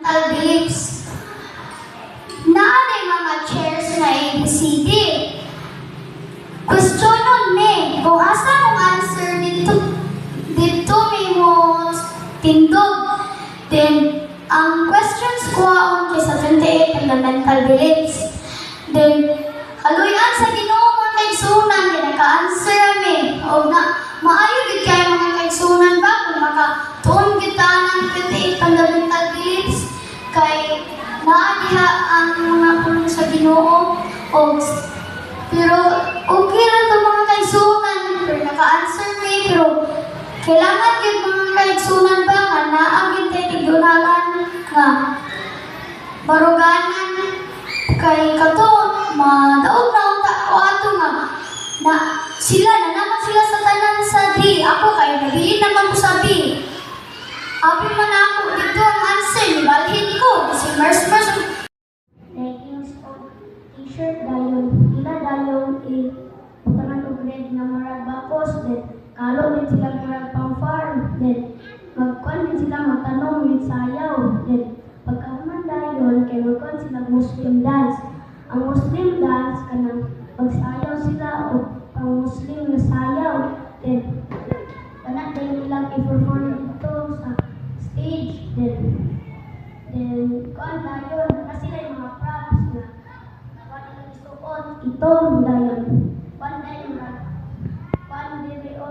beliefs. Naanay mga chairs na ABCD. Questionon me kung asa mong answer dito may mo tindog. Then, ang questions ko aon kay sa 28 fundamental beliefs. Then, haluyan sa Ginoo mga kaigsunan kay naka-answer mi. O na maayo gid kay mga kaigsunan ba kung makatuon kita ng 28 fundamental beliefs kay naaniha ang mga puno sa Ginoo o pero okay lang ito mga kaigsunan pero naka-answer mi pero kailangan yun mga kaigsunan ba nga naagin tayo tigdunalan nga baruganan kay kato madaog na unta ko ato nga na sila na naman sila sa tanan sa di ako kay nabiin naman ko sabi abi man ako dito ang answer balhin ko si Mars leggings o t-shirt dayon ila dayon putanan og red nga marag bakos then kalo din sila marag pang farm then magkuan din sila magtanong with sayaw then pagkahuman dayon kay magkuan sila Muslim dance ang Muslim dance kanang pagsayaw sila o pang Muslim na sayaw then tanan din nilang i-perform dito sa stage then kuan dayon kasi sila yung mga props na kuan ilang isuot itong dayon kuan dayon kuan diri o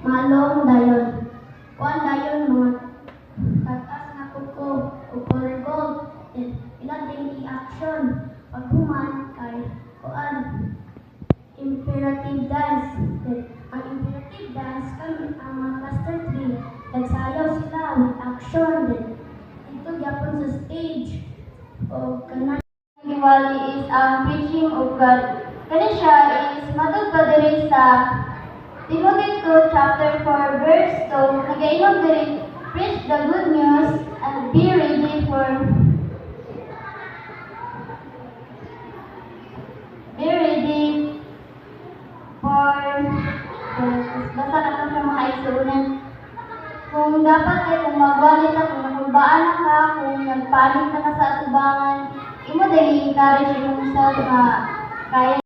malong dayon kuan dayon mga katas na kuko o color gold then ilang din i-action paghuman kay kuan imperative dance then ang imperative dance kami ang mga cluster 3 nagsayaw sila with action then dito gyapon sa stage o kanan Diwali is ang preaching of God. Kani siya is matod pa diri sa Timothy 2 chapter 4 verse 2 nagaingon diri preach the good news and be ready for basta na ito siya mga isuunan. Kung dapat ay kung magwalit na, kung nakulbaan na ka, kung nagpalit na ka sa atubangan, imo dahil encourage yung sa kaya